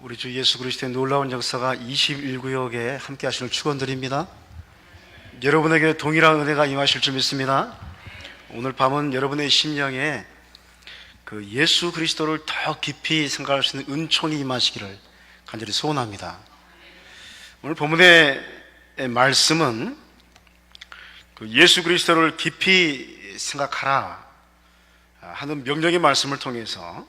우리 주 예수 그리스도의 놀라운 역사가 21구역에 함께 하시는 축원드립니다. 여러분에게 동일한 은혜가 임하실 줄 믿습니다. 오늘 밤은 여러분의 심령에 그 예수 그리스도를 더 깊이 생각할 수 있는 은총이 임하시기를 간절히 소원합니다. 오늘 본문의 말씀은 그 예수 그리스도를 깊이 생각하라 하는 명령의 말씀을 통해서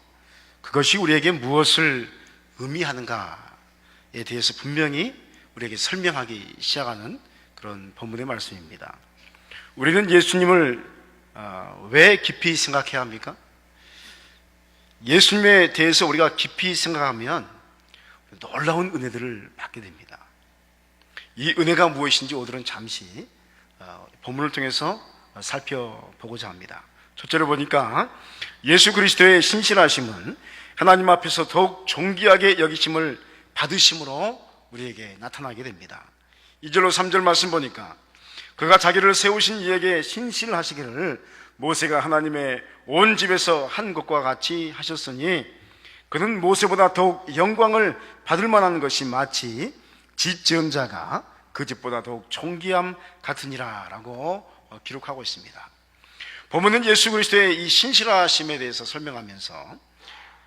그것이 우리에게 무엇을 의미하는가에 대해서 분명히 우리에게 설명하기 시작하는 그런 본문의 말씀입니다. 우리는 예수님을 왜 깊이 생각해야 합니까? 예수님에 대해서 우리가 깊이 생각하면 놀라운 은혜들을 받게 됩니다. 이 은혜가 무엇인지 오늘은 잠시 본문을 통해서 살펴보고자 합니다. 첫째로 보니까 예수 그리스도의 신실하심은 하나님 앞에서 더욱 존귀하게 여기심을 받으심으로 우리에게 나타나게 됩니다. 2절로 3절 말씀 보니까 그가 자기를 세우신 이에게 신실하시기를 모세가 하나님의 온 집에서 한 것과 같이 하셨으니 그는 모세보다 더욱 영광을 받을 만한 것이 마치 집 지은 자가 그 집보다 더욱 존귀함 같으니라 라고 기록하고 있습니다. 본문은 예수 그리스도의 이 신실하심에 대해서 설명하면서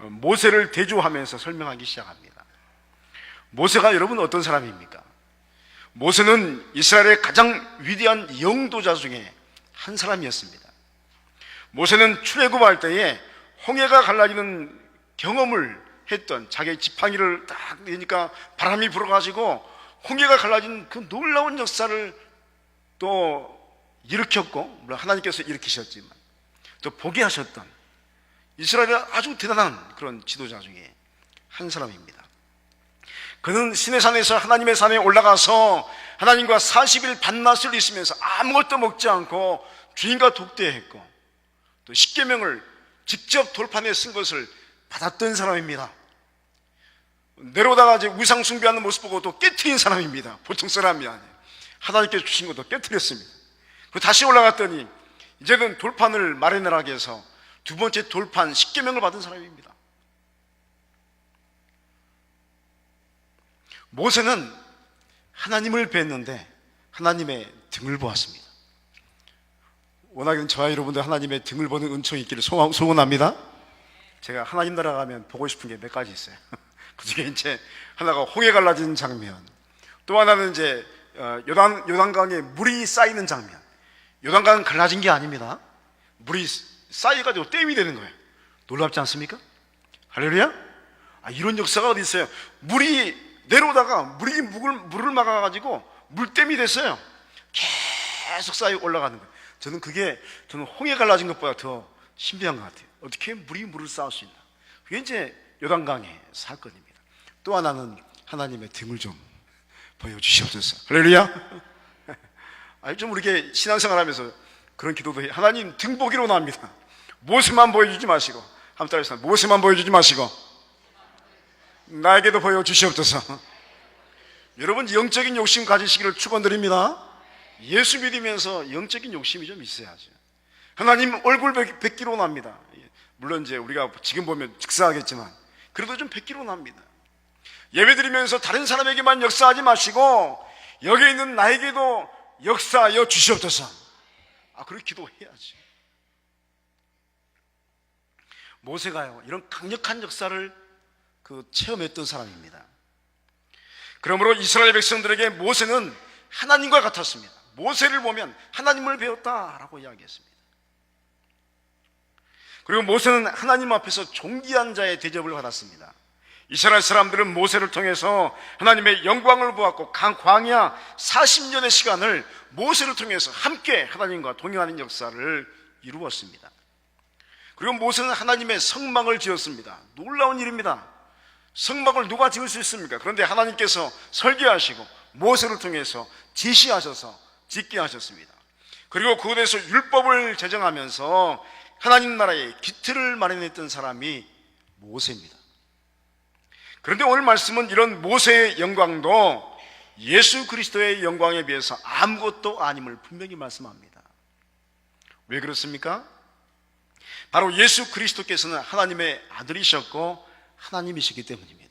모세를 대조하면서 설명하기 시작합니다. 모세가 여러분 어떤 사람입니까? 모세는 이스라엘의 가장 위대한 영도자 중에 한 사람이었습니다. 모세는 출애굽할 때에 홍해가 갈라지는 경험을 했던, 자기의 지팡이를 딱 내니까 바람이 불어가지고 홍해가 갈라진 그 놀라운 역사를 또 일으켰고, 물론 하나님께서 일으키셨지만 또 보게 하셨던 이스라엘의 아주 대단한 그런 지도자 중에 한 사람입니다. 그는 시내산에서 하나님의 산에 올라가서 하나님과 40일 밤낮을 있으면서 아무것도 먹지 않고 주인과 독대했고 또 십계명을 직접 돌판에 쓴 것을 받았던 사람입니다. 내려오다가 이제 우상 숭배하는 모습 보고 또 깨트린 사람입니다. 보통 사람이 아니에요. 하나님께서 주신 것도 깨트렸습니다. 그리고 다시 올라갔더니 이제는 돌판을 마련하게 해서 두 번째 돌판 십계명을 받은 사람입니다. 모세는 하나님을 뵀는데 하나님의 등을 보았습니다. 워낙에 저와 여러분들 하나님의 등을 보는 은총이 있기를 소원합니다. 제가 하나님 나라 가면 보고 싶은 게 몇 가지 있어요. 그 중에 이제 하나가 홍해 갈라지는 장면, 또 하나는 이제 요단강에 물이 쌓이는 장면. 요단강은 갈라진 게 아닙니다. 물이 쌓여가지고 댐이 되는 거예요. 놀랍지 않습니까? 할렐루야? 이런 역사가 어디 있어요? 물이 내려오다가 물을 막아가지고 물댐이 됐어요. 계속 쌓여 올라가는 거예요. 저는 홍해 갈라진 것보다 더 신비한 것 같아요. 어떻게 물이 물을 쌓을 수 있나? 그게 이제 요단강의 사건입니다. 또 하나는 하나님의 등을 좀 보여주시옵소서. 할렐루야? 좀 우리게 신앙생활 하면서 그런 기도도 해요. 하나님 등 보기로 나옵니다. 모습만 보여주지 마시고, 한번 따라해서 모습만 보여주지 마시고 나에게도 보여주시옵소서. 여러분 영적인 욕심 가지시기를 축원드립니다. 예수 믿으면서 영적인 욕심이 좀 있어야죠. 하나님 얼굴 뵙기로 납니다. 물론 이제 우리가 지금 보면 즉사하겠지만 그래도 좀 뵙기로 납니다. 예배 드리면서 다른 사람에게만 역사하지 마시고 여기 있는 나에게도 역사하여 주시옵소서. 그렇게 기도해야지. 모세가요 이런 강력한 역사를 체험했던 사람입니다. 그러므로 이스라엘 백성들에게 모세는 하나님과 같았습니다. 모세를 보면 하나님을 배웠다라고 이야기했습니다. 그리고 모세는 하나님 앞에서 존귀한 자의 대접을 받았습니다. 이스라엘 사람들은 모세를 통해서 하나님의 영광을 보았고 광야 40년의 시간을 모세를 통해서 함께 하나님과 동행하는 역사를 이루었습니다. 그리고 모세는 하나님의 성막을 지었습니다. 놀라운 일입니다. 성막을 누가 지을 수 있습니까? 그런데 하나님께서 설계하시고 모세를 통해서 지시하셔서 짓게 하셨습니다. 그리고 그곳에서 율법을 제정하면서 하나님 나라의 기틀을 마련했던 사람이 모세입니다. 그런데 오늘 말씀은 이런 모세의 영광도 예수 그리스도의 영광에 비해서 아무것도 아님을 분명히 말씀합니다. 왜 그렇습니까? 바로 예수 그리스도께서는 하나님의 아들이셨고 하나님이시기 때문입니다.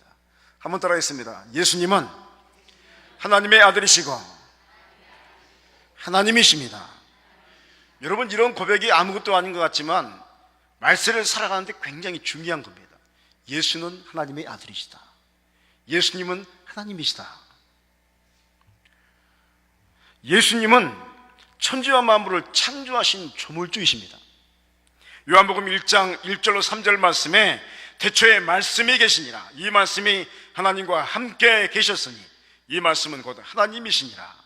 한번 따라하겠습니다. 예수님은 하나님의 아들이시고 하나님이십니다. 여러분, 이런 고백이 아무것도 아닌 것 같지만 말세를 살아가는데 굉장히 중요한 겁니다. 예수는 하나님의 아들이시다. 예수님은 하나님이시다. 예수님은 천지와 만물을 창조하신 조물주이십니다. 요한복음 1장 1절로 3절 말씀에 태초에 말씀이 계시니라. 이 말씀이 하나님과 함께 계셨으니 이 말씀은 곧 하나님이시니라.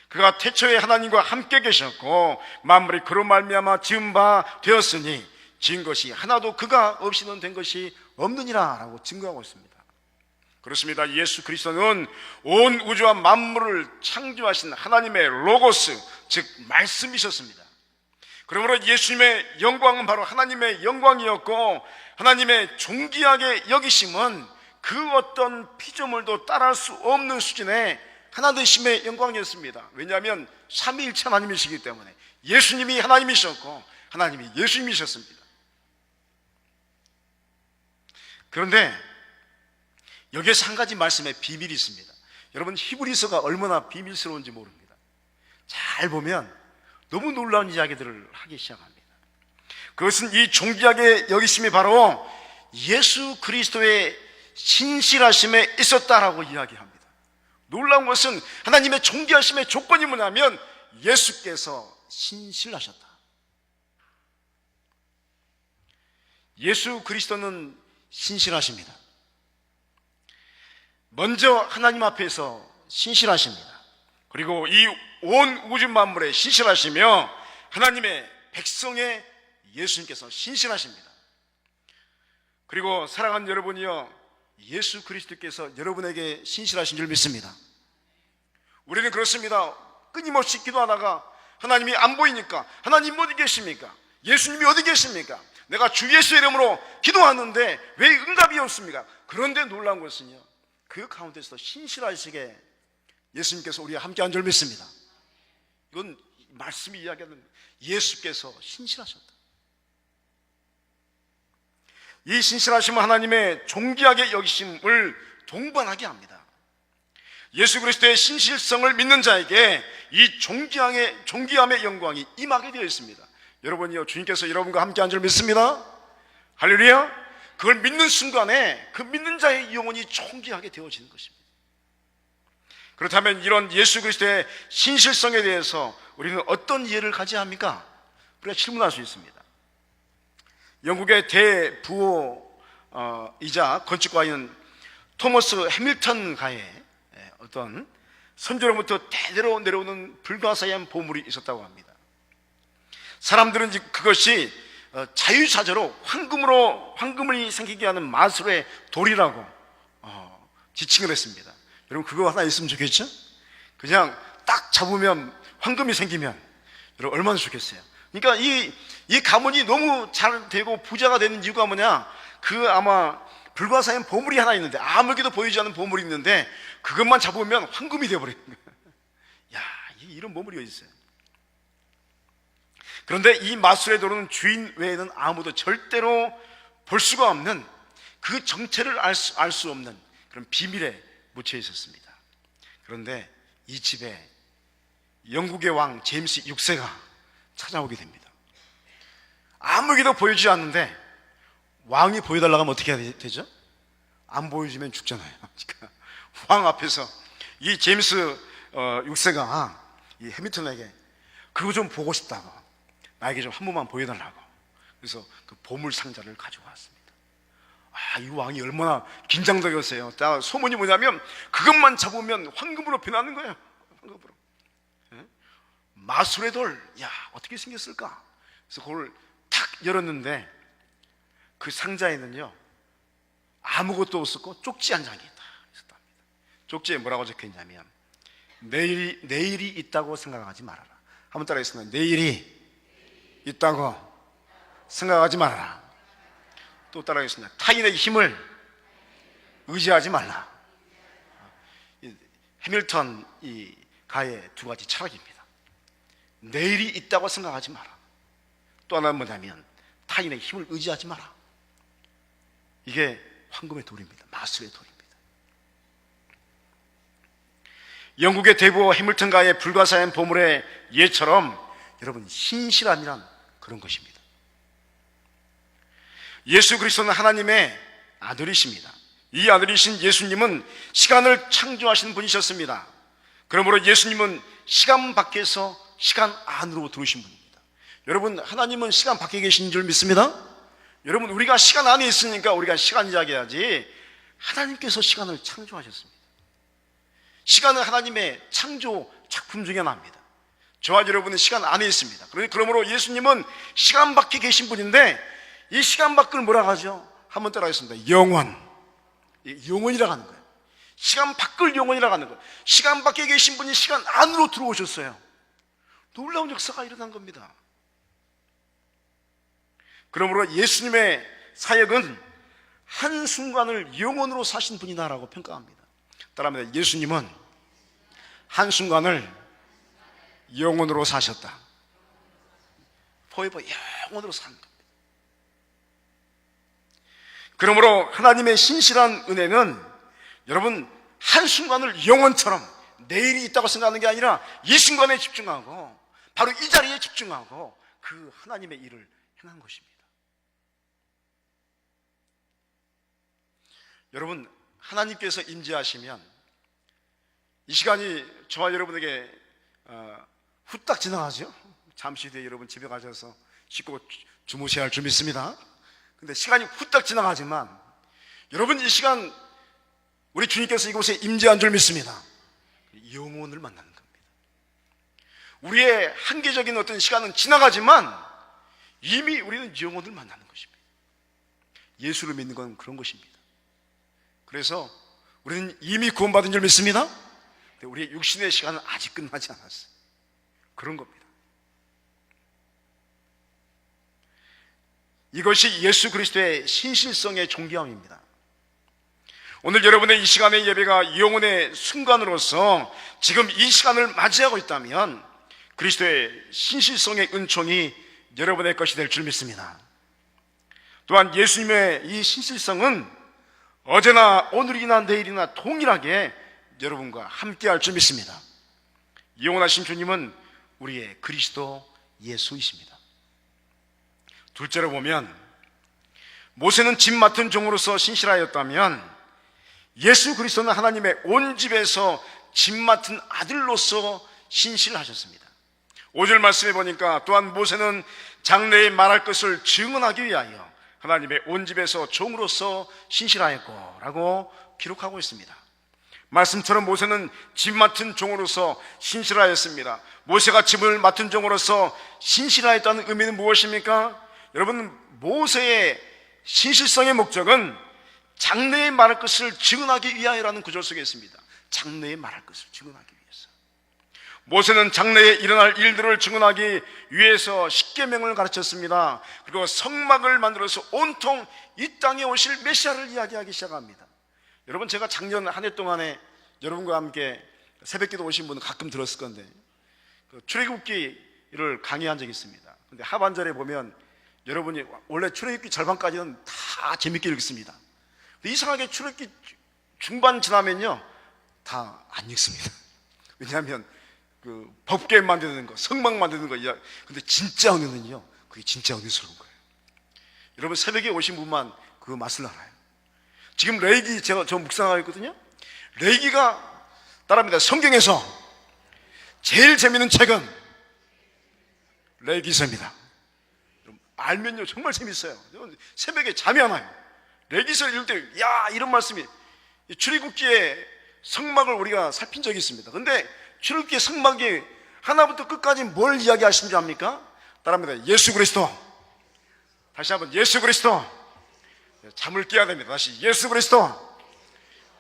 그가 태초에 하나님과 함께 계셨고 만물이 그로 말미암아 지은 바 되었으니 지은 것이 하나도 그가 없이는 된 것이 없느니라 라고 증거하고 있습니다. 그렇습니다. 예수 그리스도는 온 우주와 만물을 창조하신 하나님의 로고스, 즉 말씀이셨습니다. 그러므로 예수님의 영광은 바로 하나님의 영광이었고 하나님의 존귀하게 여기심은 그 어떤 피조물도 따라할 수 없는 수준의 하나되심의 영광이었습니다. 왜냐하면 삼위일체 하나님이시기 때문에 예수님이 하나님이셨고 하나님이 예수님이셨습니다. 그런데 여기에서 한 가지 말씀에 비밀이 있습니다. 여러분, 히브리서가 얼마나 비밀스러운지 모릅니다. 잘 보면 너무 놀라운 이야기들을 하기 시작합니다. 그것은 이 존귀하게 여기심이 바로 예수 그리스도의 신실하심에 있었다라고 이야기합니다. 놀라운 것은 하나님의 존귀하심의 조건이 뭐냐면 예수께서 신실하셨다. 예수 그리스도는 신실하십니다. 먼저 하나님 앞에서 신실하십니다. 그리고 이 온 우주 만물에 신실하시며 하나님의 백성의 예수님께서 신실하십니다. 그리고 사랑하는 여러분이요, 예수 그리스도께서 여러분에게 신실하신 줄 믿습니다. 우리는 그렇습니다. 끊임없이 기도하다가 하나님이 안 보이니까 하나님 어디 계십니까? 예수님이 어디 계십니까? 내가 주 예수의 이름으로 기도하는데 왜 응답이 없습니까? 그런데 놀라운 것은요, 그 가운데서 신실하시게 예수님께서 우리와 함께한 줄 믿습니다. 이건 말씀이 이야기하는 예수께서 신실하셨다. 이 신실하심은 하나님의 존귀하게 여기심을 동반하게 합니다. 예수 그리스도의 신실성을 믿는 자에게 이 존귀함의 영광이 임하게 되어 있습니다. 여러분이요, 주님께서 여러분과 함께한 줄 믿습니다. 할렐루야. 그걸 믿는 순간에 그 믿는 자의 영혼이 존귀하게 되어지는 것입니다. 그렇다면 이런 예수 그리스도의 신실성에 대해서 우리는 어떤 이해를 가져야 합니까? 우리가 질문할 수 있습니다. 영국의 대부호이자 건축가인 토머스 해밀턴 가의 어떤 선조로부터 대대로 내려오는 불가사의한 보물이 있었다고 합니다. 사람들은 그것이 자유자재로 황금이 생기게 하는 마술의 돌이라고 지칭을 했습니다. 여러분, 그거 하나 있으면 좋겠죠? 그냥 딱 잡으면 황금이 생기면 여러분 얼마나 좋겠어요. 그러니까 이 가문이 너무 잘 되고 부자가 되는 이유가 뭐냐, 그 아마 불가사의한 보물이 하나 있는데, 아무에게도 보이지 않는 보물이 있는데 그것만 잡으면 황금이 되어버리는 거예요. 야, 이런 보물이 어디 있어요? 그런데 이 마술의 돌은 주인 외에는 아무도 절대로 볼 수가 없는, 그 정체를 알 수 없는 그런 비밀에 묻혀 있었습니다. 그런데 이 집에 영국의 왕 제임스 6세가 찾아오게 됩니다. 아무에게도 보이지 않는데 왕이 보여달라고 하면 어떻게 해야 되죠? 안 보여주면 죽잖아요. 그러니까 왕 앞에서 이 제임스 6세가 이 해밀턴에게 그거 좀 보고 싶다고, 나에게 좀 한 번만 보여달라고. 그래서 그 보물 상자를 가지고 왔습니다. 이 왕이 얼마나 긴장되었어요. 소문이 뭐냐면 그것만 잡으면 황금으로 변하는 거예요. 황금으로. 마술의 돌, 야, 어떻게 생겼을까? 그래서 그걸 탁 열었는데 그 상자에는요 아무것도 없었고 쪽지 한 장이 있었답니다. 쪽지에 뭐라고 적혀있냐면 내일이 있다고 생각하지 말아라. 한번 따라하겠습니다. 내일이 있다고 생각하지 말아라. 또 따라하겠습니다. 타인의 힘을 의지하지 말라. 해밀턴 이 가의 두 가지 철학입니다. 내일이 있다고 생각하지 마라. 또 하나는 뭐냐면 타인의 힘을 의지하지 마라. 이게 황금의 돌입니다. 마술의 돌입니다. 영국의 대부 해밀턴가의 불가사의 보물의 예처럼 여러분 신실함이란 그런 것입니다. 예수 그리스도는 하나님의 아들이십니다. 이 아들이신 예수님은 시간을 창조하신 분이셨습니다. 그러므로 예수님은 시간 밖에서 시간 안으로 들어오신 분입니다. 여러분, 하나님은 시간 밖에 계신 줄 믿습니다. 여러분, 우리가 시간 안에 있으니까 우리가 시간 이야기해야지, 하나님께서 시간을 창조하셨습니다. 시간은 하나님의 창조 작품 중에 하나입니다. 저와 여러분은 시간 안에 있습니다. 그러므로 예수님은 시간 밖에 계신 분인데, 이 시간 밖을 뭐라고 하죠? 한번 따라하겠습니다. 영원이라고 하는 거예요. 시간 밖을 영원이라고 하는 거예요. 시간 밖에 계신 분이 시간 안으로 들어오셨어요. 놀라운 역사가 일어난 겁니다. 그러므로 예수님의 사역은 한순간을 영원으로 사신 분이다라고 평가합니다. 따라합니다. 예수님은 한순간을 영원으로 사셨다. forever, 영원으로 사는 겁니다. 그러므로 하나님의 신실한 은혜는 여러분 한순간을 영원처럼 내일이 있다고 생각하는 게 아니라 이 순간에 집중하고 바로 이 자리에 집중하고 그 하나님의 일을 행한 것입니다. 여러분, 하나님께서 임재하시면 이 시간이 저와 여러분에게 후딱 지나가죠. 잠시 뒤에 여러분 집에 가셔서 씻고 주무셔야 할 줄 믿습니다. 근데 시간이 후딱 지나가지만 여러분, 이 시간 우리 주님께서 이곳에 임재한 줄 믿습니다. 영혼을 만나는 겁니다. 우리의 한계적인 어떤 시간은 지나가지만 이미 우리는 영혼을 만나는 것입니다. 예수를 믿는 건 그런 것입니다. 그래서 우리는 이미 구원받은 줄 믿습니다. 근데 우리의 육신의 시간은 아직 끝나지 않았어요. 그런 겁니다. 이것이 예수 그리스도의 신실성의 존귀함입니다. 오늘 여러분의 이 시간의 예배가 영혼의 순간으로서 지금 이 시간을 맞이하고 있다면 그리스도의 신실성의 은총이 여러분의 것이 될 줄 믿습니다. 또한 예수님의 이 신실성은 어제나 오늘이나 내일이나 동일하게 여러분과 함께 할 줄 믿습니다. 영원하신 주님은 우리의 그리스도 예수이십니다. 둘째로 보면 모세는 집 맡은 종으로서 신실하였다면 예수 그리스도는 하나님의 온 집에서 집 맡은 아들로서 신실하셨습니다. 5절 말씀에 보니까 또한 모세는 장래에 말할 것을 증언하기 위하여 하나님의 온 집에서 종으로서 신실하였고 라고 기록하고 있습니다. 말씀처럼 모세는 집 맡은 종으로서 신실하였습니다. 모세가 집을 맡은 종으로서 신실하였다는 의미는 무엇입니까? 여러분, 모세의 신실성의 목적은 장래에 말할 것을 증언하기 위하여라는 구절 속에 있습니다. 장래에 말할 것을 증언하기 위해서. 모세는 장래에 일어날 일들을 증언하기 위해서 십계명을 가르쳤습니다. 그리고 성막을 만들어서 온통 이 땅에 오실 메시아를 이야기하기 시작합니다. 여러분, 제가 작년 한 해 동안에 여러분과 함께 새벽기도 오신 분은 가끔 들었을 건데 출애굽기를 강의한 적이 있습니다. 근데 하반절에 보면 여러분이 원래 출애굽기 절반까지는 다 재밌게 읽습니다. 근데 이상하게 출애굽기 중반 지나면요 다 안 읽습니다. 왜냐하면 그 법궤 만드는 거, 성막 만드는 거, 근데 진짜 은혜는요 그게 진짜 은혜스러운 거예요. 여러분, 새벽에 오신 분만 그 맛을 알아요. 지금 레위기 저 묵상하고 있거든요. 레위기가 따라합니다. 성경에서 제일 재밌는 책은 레위기서입니다. 알면요 정말 재밌어요. 새벽에 잠이 안 와요. 레위기서를 읽을 때 야, 이런 말씀이, 출애굽기의 성막을 우리가 살핀 적이 있습니다. 근데 출애굽기의 성막이 하나부터 끝까지 뭘 이야기하시는지 압니까? 따라합니다. 예수 그리스도. 다시 한번 예수 그리스도. 잠을 깨야 됩니다. 다시 예수 그리스도.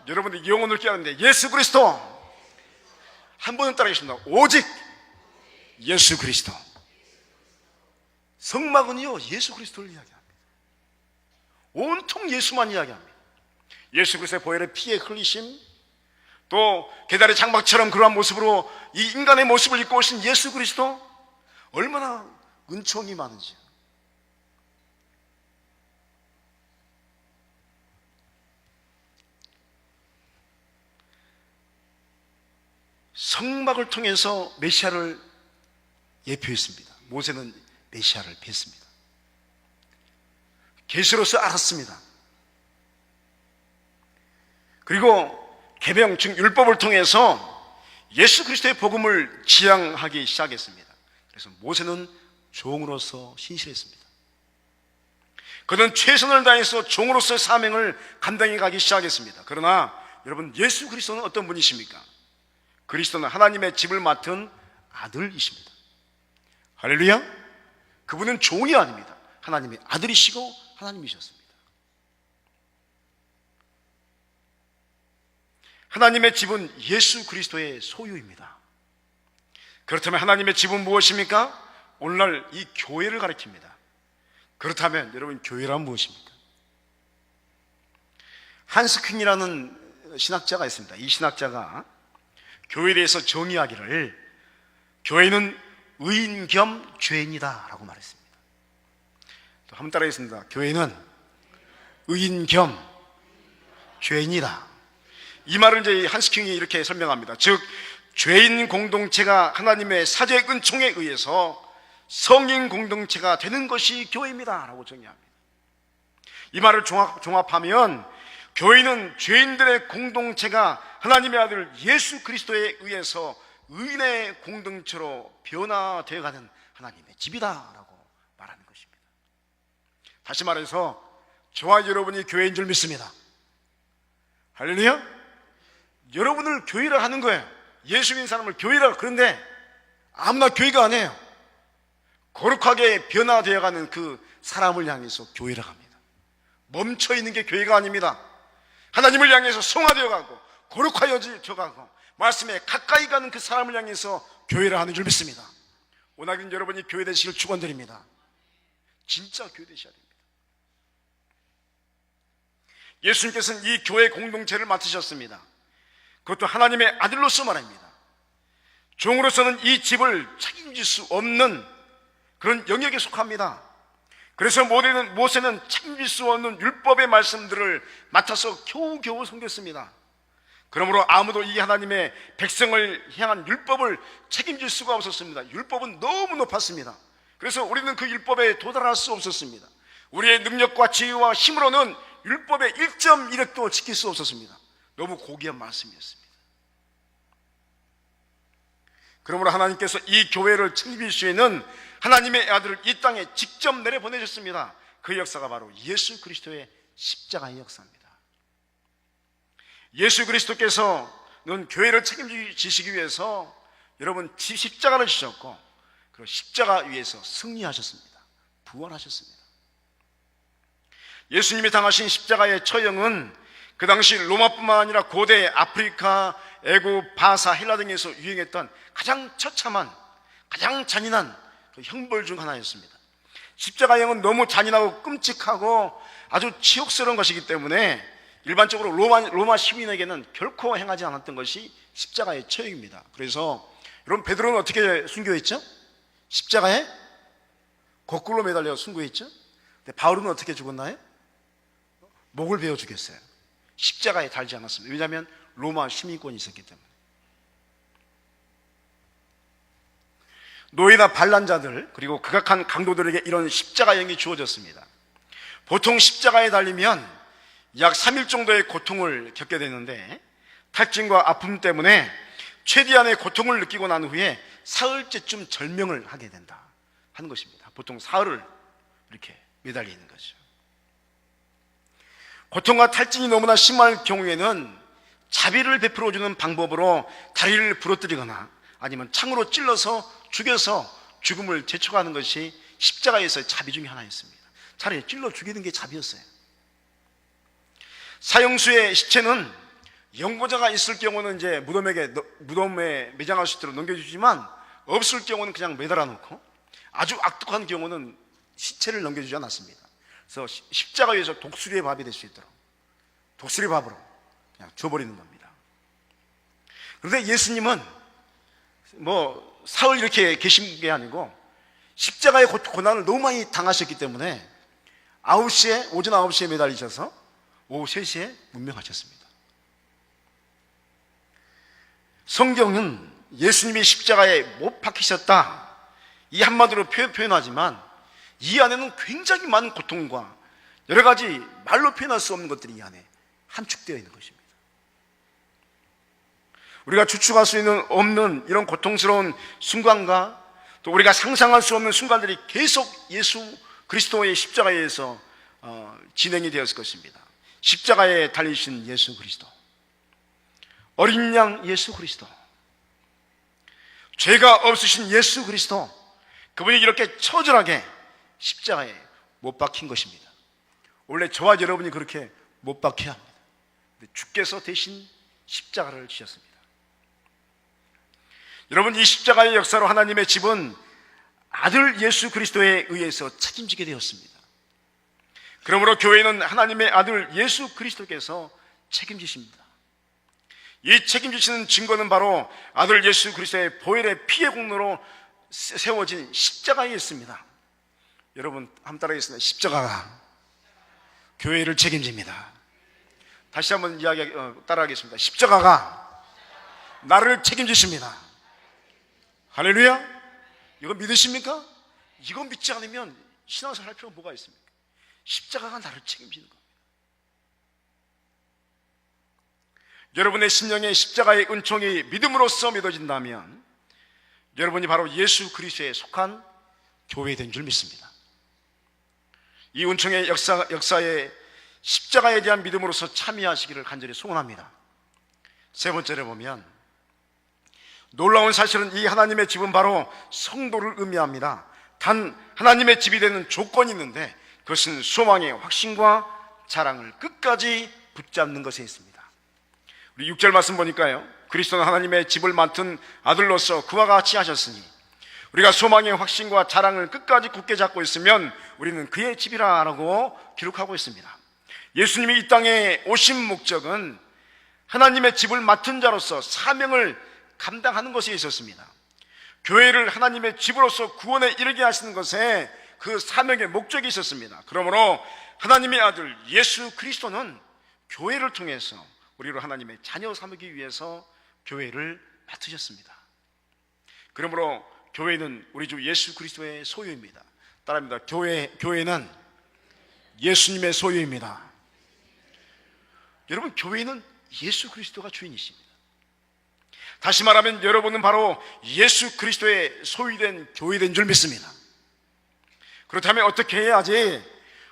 여러분들 영혼을 깨야 되는데 예수 그리스도. 한 번은 따라하겠습니다. 오직 예수 그리스도. 성막은요 예수 그리스도를 이야기합니다. 온통 예수만 이야기합니다. 예수 그리스도의 보혈의 피의 흘리심, 또 계달의 장막처럼 그러한 모습으로 이 인간의 모습을 입고 오신 예수 그리스도, 얼마나 은총이 많은지. 성막을 통해서 메시아를 예표했습니다. 모세는 메시아를 뵀습니다. 계시로서 알았습니다. 그리고 계명, 즉 율법을 통해서 예수 그리스도의 복음을 지향하기 시작했습니다. 그래서 모세는 종으로서 신실했습니다. 그는 최선을 다해서 종으로서의 사명을 감당해 가기 시작했습니다. 그러나 여러분, 예수 그리스도는 어떤 분이십니까? 그리스도는 하나님의 집을 맡은 아들이십니다. 할렐루야. 그분은 종이 아닙니다. 하나님의 아들이시고 하나님이셨습니다. 하나님의 집은 예수 그리스도의 소유입니다. 그렇다면 하나님의 집은 무엇입니까? 오늘날 이 교회를 가리킵니다. 그렇다면 여러분, 교회란 무엇입니까? 한스 퀸이라는 신학자가 있습니다. 이 신학자가 교회에 대해서 정의하기를 교회는 의인 겸 죄인이다 라고 말했습니다. 또 한번 따라하겠습니다. 교회는 의인 겸 죄인이다. 이 말을 이제 한스 킹이 이렇게 설명합니다. 즉, 죄인 공동체가 하나님의 사죄 은총에 의해서 성인 공동체가 되는 것이 교회입니다 라고 정의합니다. 이 말을 종합하면 교회는 죄인들의 공동체가 하나님의 아들 예수 그리스도에 의해서 의인의 공동체로 변화되어가는 하나님의 집이다 라고 말하는 것입니다. 다시 말해서 저와 여러분이 교회인 줄 믿습니다. 할렐루야. 여러분을 교회라 하는 거예요. 예수 믿는 사람을 교회라. 그런데 아무나 교회가 아니에요. 거룩하게 변화되어가는 그 사람을 향해서 교회라 합니다. 멈춰있는 게 교회가 아닙니다. 하나님을 향해서 성화되어가고 거룩하여져가고 말씀에 가까이 가는 그 사람을 향해서 교회라 하는 줄 믿습니다. 오늘은 여러분이 교회 되시길 축원드립니다. 진짜 교회 되셔야 됩니다. 예수님께서는 이 교회 공동체를 맡으셨습니다. 그것도 하나님의 아들로서 말입니다. 종으로서는 이 집을 책임질 수 없는 그런 영역에 속합니다. 그래서 모세는 책임질 수 없는 율법의 말씀들을 맡아서 겨우겨우 섬겼습니다. 그러므로 아무도 이 하나님의 백성을 향한 율법을 책임질 수가 없었습니다. 율법은 너무 높았습니다. 그래서 우리는 그 율법에 도달할 수 없었습니다. 우리의 능력과 지혜와 힘으로는 율법의 1.1획도 지킬 수 없었습니다. 너무 고귀한 말씀이었습니다. 그러므로 하나님께서 이 교회를 책임질 수 있는 하나님의 아들을 이 땅에 직접 내려보내셨습니다. 그 역사가 바로 예수 그리스도의 십자가의 역사입니다. 예수 그리스도께서는 교회를 책임지시기 위해서 여러분 십자가를 지셨고, 그리고 십자가 위에서 승리하셨습니다. 부활하셨습니다. 예수님이 당하신 십자가의 처형은 그 당시 로마뿐만 아니라 고대 아프리카, 애굽, 바사, 헬라 등에서 유행했던 가장 처참한, 가장 잔인한 그 형벌 중 하나였습니다. 십자가형은 너무 잔인하고 끔찍하고 아주 치욕스러운 것이기 때문에 일반적으로 로마 시민에게는 결코 행하지 않았던 것이 십자가의 처형입니다. 그래서 여러분, 베드로는 어떻게 순교했죠? 십자가에 거꾸로 매달려 순교했죠? 근데 바울은 어떻게 죽었나요? 목을 베어 죽였어요. 십자가에 달지 않았습니다. 왜냐하면 로마 시민권이 있었기 때문에. 노예나 반란자들, 그리고 극악한 강도들에게 이런 십자가형이 주어졌습니다. 보통 십자가에 달리면 약 3일 정도의 고통을 겪게 되는데, 탈진과 아픔 때문에 최대한의 고통을 느끼고 난 후에 사흘째쯤 절명을 하게 된다 하는 것입니다. 보통 사흘을 이렇게 매달려 있는 거죠. 고통과 탈진이 너무나 심할 경우에는 자비를 베풀어주는 방법으로 다리를 부러뜨리거나 아니면 창으로 찔러서 죽여서 죽음을 재촉하는 것이 십자가에서의 자비 중에 하나였습니다. 차라리 찔러 죽이는 게 자비였어요. 사형수의 시체는 연고자가 있을 경우는 이제 무덤에 매장할 수 있도록 넘겨주지만, 없을 경우는 그냥 매달아 놓고, 아주 악독한 경우는 시체를 넘겨주지 않았습니다. 그래서 십자가 위에서 독수리의 밥이 될 수 있도록 독수리 밥으로 그냥 줘버리는 겁니다. 그런데 예수님은 뭐 사흘 이렇게 계신 게 아니고 십자가의 고난을 너무 많이 당하셨기 때문에 오전 9시에 매달리셔서 오후 3시에 문명하셨습니다. 성경은 예수님이 십자가에 못 박히셨다, 이 한마디로 표현하지만 이 안에는 굉장히 많은 고통과 여러 가지 말로 표현할 수 없는 것들이 이 안에 함축되어 있는 것입니다. 우리가 추측할 수 없는 이런 고통스러운 순간과 또 우리가 상상할 수 없는 순간들이 계속 예수 그리스도의 십자가에 의해서 진행이 되었을 것입니다. 십자가에 달리신 예수 그리스도, 어린 양 예수 그리스도, 죄가 없으신 예수 그리스도, 그분이 이렇게 처절하게 십자가에 못 박힌 것입니다. 원래 저와 여러분이 그렇게 못 박혀야 합니다. 주께서 대신 십자가를 지셨습니다. 여러분, 이 십자가의 역사로 하나님의 집은 아들 예수 그리스도에 의해서 책임지게 되었습니다. 그러므로 교회는 하나님의 아들 예수 그리스도께서 책임지십니다. 이 책임지시는 증거는 바로 아들 예수 그리스도의 보혈의 피의 공로로 세워진 십자가에 있습니다. 여러분 한번 따라하겠습니다. 십자가가 교회를 책임집니다. 다시 한번 따라하겠습니다. 십자가가 나를 책임지십니다. 할렐루야. 이거 믿으십니까? 이거 믿지 않으면 신앙생활 할 필요가 뭐가 있습니까? 십자가가 나를 책임지는 겁니다. 여러분의 심령에 십자가의 은총이 믿음으로써 믿어진다면 여러분이 바로 예수 그리스도에 속한 교회된 줄 믿습니다. 이 은총의 역사에 십자가에 대한 믿음으로써 참여하시기를 간절히 소원합니다. 세 번째로 보면, 놀라운 사실은 이 하나님의 집은 바로 성도를 의미합니다. 단 하나님의 집이 되는 조건이 있는데 그것은 소망의 확신과 자랑을 끝까지 붙잡는 것에 있습니다. 우리 6절 말씀 보니까요, 그리스도는 하나님의 집을 맡은 아들로서 그와 같이 하셨으니 우리가 소망의 확신과 자랑을 끝까지 굳게 잡고 있으면 우리는 그의 집이라고 기록하고 있습니다. 예수님이 이 땅에 오신 목적은 하나님의 집을 맡은 자로서 사명을 감당하는 것에 있었습니다. 교회를 하나님의 집으로서 구원에 이르게 하시는 것에 그 사명의 목적이 있었습니다. 그러므로 하나님의 아들 예수 그리스도는 교회를 통해서 우리로 하나님의 자녀 삼기 위해서 교회를 맡으셨습니다. 그러므로 교회는 우리 주 예수 그리스도의 소유입니다. 따라합니다. 교회는 예수님의 소유입니다. 여러분, 교회는 예수 그리스도가 주인이십니다. 다시 말하면 여러분은 바로 예수 그리스도의 소유된 교회된 줄 믿습니다. 그렇다면 어떻게 해야지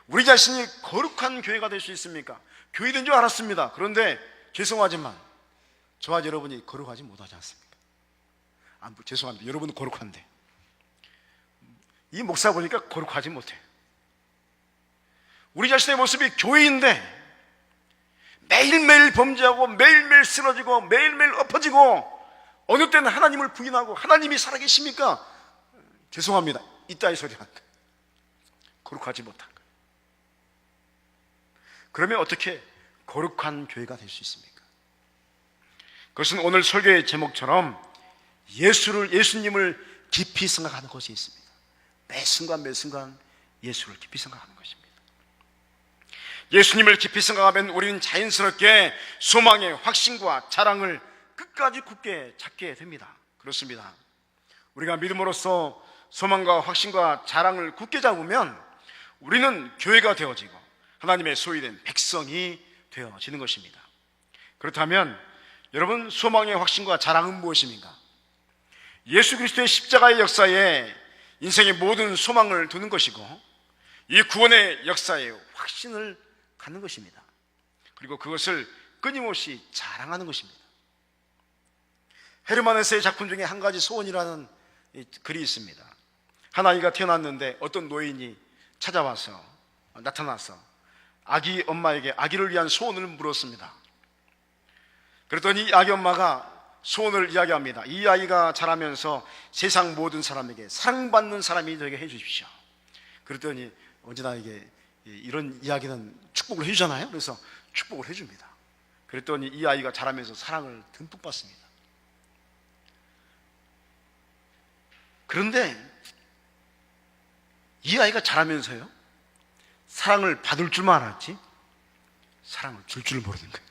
우리 자신이 거룩한 교회가 될 수 있습니까? 교회된 줄 알았습니다. 그런데 죄송하지만 저와 여러분이 거룩하지 못하지 않습니까? 죄송합니다. 여러분은 거룩한데 이 목사 보니까 거룩하지 못해요. 우리 자신의 모습이 교회인데 매일매일 범죄하고 매일매일 쓰러지고 매일매일 엎어지고 어느 때는 하나님을 부인하고 하나님이 살아계십니까? 죄송합니다. 이따위 소리 한다. 거룩하지 못한 거예요. 그러면 어떻게 거룩한 교회가 될 수 있습니까? 그것은 오늘 설교의 제목처럼 예수님을 깊이 생각하는 것이 있습니다. 매 순간 예수를 깊이 생각하는 것입니다. 예수님을 깊이 생각하면 우리는 자연스럽게 소망의 확신과 자랑을 끝까지 굳게 찾게 됩니다. 그렇습니다. 우리가 믿음으로써 소망과 확신과 자랑을 굳게 잡으면 우리는 교회가 되어지고 하나님의 소유된 백성이 되어지는 것입니다. 그렇다면 여러분, 소망의 확신과 자랑은 무엇입니까? 예수 그리스도의 십자가의 역사에 인생의 모든 소망을 두는 것이고 이 구원의 역사에 확신을 갖는 것입니다. 그리고 그것을 끊임없이 자랑하는 것입니다. 헤르만 헤세의 작품 중에 한 가지 소원이라는 글이 있습니다. 한 아이가 태어났는데 어떤 노인이 나타나서 아기 엄마에게 아기를 위한 소원을 물었습니다. 그랬더니 아기 엄마가 소원을 이야기합니다. 이 아이가 자라면서 세상 모든 사람에게 사랑받는 사람이 되게 해주십시오. 그랬더니 언제나 이런 이야기는 축복을 해주잖아요. 그래서 축복을 해줍니다. 그랬더니 이 아이가 자라면서 사랑을 듬뿍 받습니다. 그런데 이 아이가 자라면서요, 사랑을 받을 줄만 알았지 사랑을 줄 줄 모르는 거예요.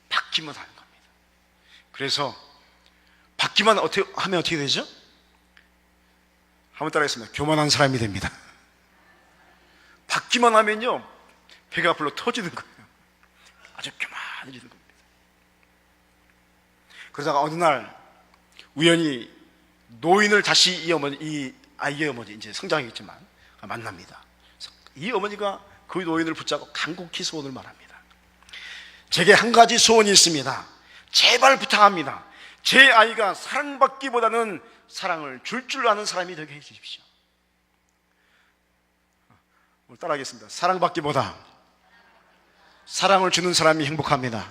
받기만 하는 겁니다. 그래서 받기만 하면 어떻게 되죠? 한번 따라하겠습니다. 교만한 사람이 됩니다. 받기만 하면요, 배가 불러 터지는 거예요. 아주 교만해지는 겁니다. 그러다가 어느 날 우연히 노인을 다시 이 아이의 어머니, 이제 성장했지만 만납니다. 이 어머니가 그 노인을 붙잡고 간곡히 소원을 말합니다. 제게 한 가지 소원이 있습니다. 제발 부탁합니다. 제 아이가 사랑받기보다는 사랑을 줄 아는 사람이 되게 해주십시오. 오늘 따라하겠습니다. 사랑받기보다 사랑을 주는 사람이 행복합니다.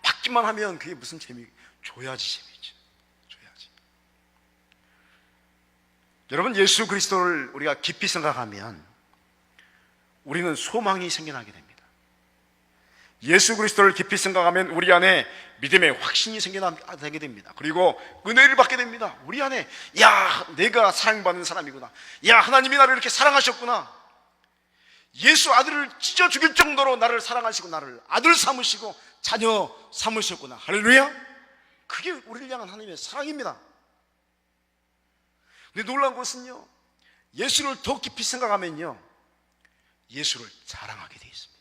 받기만 하면 그게 무슨 줘야지 재미있죠. 줘야지. 여러분, 예수 그리스도를 우리가 깊이 생각하면 우리는 소망이 생겨나게 됩니다. 예수 그리스도를 깊이 생각하면 우리 안에 믿음의 확신이 생겨나게 됩니다. 그리고 은혜를 받게 됩니다. 우리 안에, 야, 내가 사랑받는 사람이구나. 야, 하나님이 나를 이렇게 사랑하셨구나. 예수 아들을 찢어 죽일 정도로 나를 사랑하시고 나를 아들 삼으시고 자녀 삼으셨구나. 할렐루야. 그게 우리를 향한 하나님의 사랑입니다. 근데 놀라운 것은요, 예수를 더 깊이 생각하면요, 예수를 자랑하게 되어 있습니다.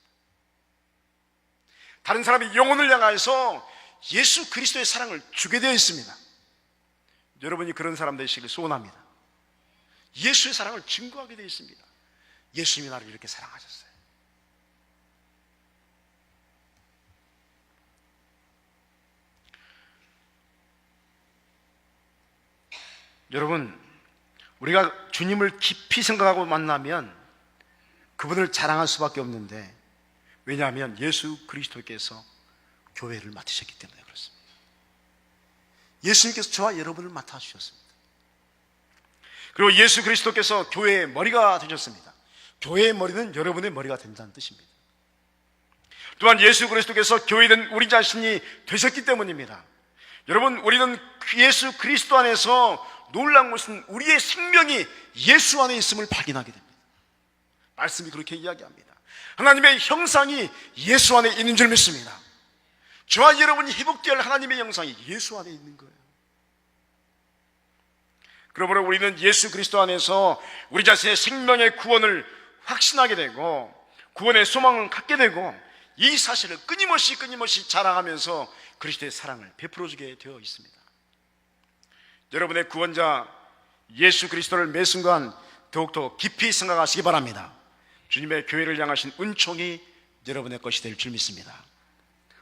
다른 사람이 영혼을 향하여서 예수 그리스도의 사랑을 주게 되어 있습니다. 여러분이 그런 사람 되시길 소원합니다. 예수의 사랑을 증거하게 되어 있습니다. 예수님이 나를 이렇게 사랑하셨어요. 여러분, 우리가 주님을 깊이 생각하고 만나면 그분을 자랑할 수밖에 없는데, 왜냐하면 예수 그리스도께서 교회를 맡으셨기 때문에 그렇습니다. 예수님께서 저와 여러분을 맡아주셨습니다. 그리고 예수 그리스도께서 교회의 머리가 되셨습니다. 교회의 머리는 여러분의 머리가 된다는 뜻입니다. 또한 예수 그리스도께서 교회된 우리 자신이 되셨기 때문입니다. 여러분, 우리는 예수 그리스도 안에서 놀라운 것은 우리의 생명이 예수 안에 있음을 발견하게 됩니다. 말씀이 그렇게 이야기합니다. 하나님의 형상이 예수 안에 있는 줄 믿습니다. 저와 여러분이 회복되어야 할 하나님의 형상이 예수 안에 있는 거예요. 그러므로 우리는 예수 그리스도 안에서 우리 자신의 생명의 구원을 확신하게 되고 구원의 소망을 갖게 되고 이 사실을 끊임없이 자랑하면서 그리스도의 사랑을 베풀어주게 되어 있습니다. 여러분의 구원자 예수 그리스도를 매 순간 더욱더 깊이 생각하시기 바랍니다. 주님의 교회를 향하신 은총이 여러분의 것이 될 줄 믿습니다.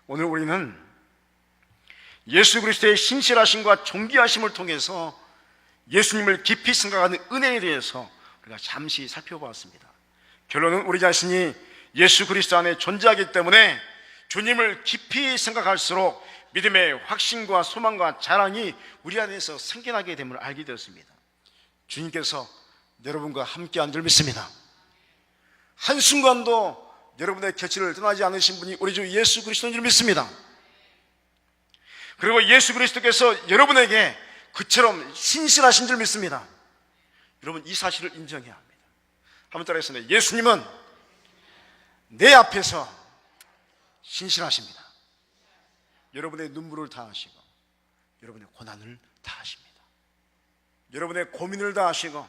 오늘 우리는 예수 그리스도의 신실하심과 존귀하심을 통해서 예수님을 깊이 생각하는 은혜에 대해서 우리가 잠시 살펴보았습니다. 결론은 우리 자신이 예수 그리스도 안에 존재하기 때문에 주님을 깊이 생각할수록 믿음의 확신과 소망과 자랑이 우리 안에서 생겨나게 됨을 알게 되었습니다. 주님께서 여러분과 함께한 줄 믿습니다. 한순간도 여러분의 곁을 떠나지 않으신 분이 우리 주 예수 그리스도인 줄 믿습니다. 그리고 예수 그리스도께서 여러분에게 그처럼 신실하신 줄 믿습니다. 여러분, 이 사실을 인정해야 합니다. 한번 따라했습니다. 예수님은 내 앞에서 신실하십니다. 여러분의 눈물을 다하시고 여러분의 고난을 다하십니다. 여러분의 고민을 다하시고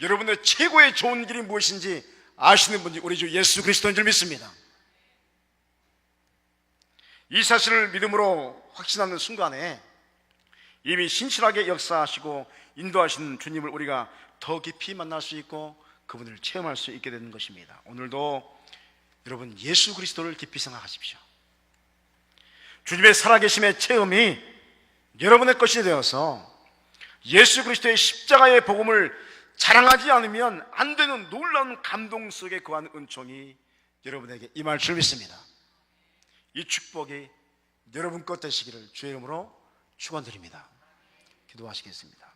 여러분의 최고의 좋은 길이 무엇인지 아시는 분이 우리 주 예수 그리스도인 줄 믿습니다. 이 사실을 믿음으로 확신하는 순간에 이미 신실하게 역사하시고 인도하시는 주님을 우리가 더 깊이 만날 수 있고 그분을 체험할 수 있게 되는 것입니다. 오늘도 여러분 예수 그리스도를 깊이 생각하십시오. 주님의 살아계심의 체험이 여러분의 것이 되어서 예수 그리스도의 십자가의 복음을 자랑하지 않으면 안 되는 놀라운 감동 속에 거한 은총이 여러분에게 임할 줄 믿습니다. 이 축복이 여러분 것 되시기를 주의 이름으로 축원드립니다. 기도하시겠습니다.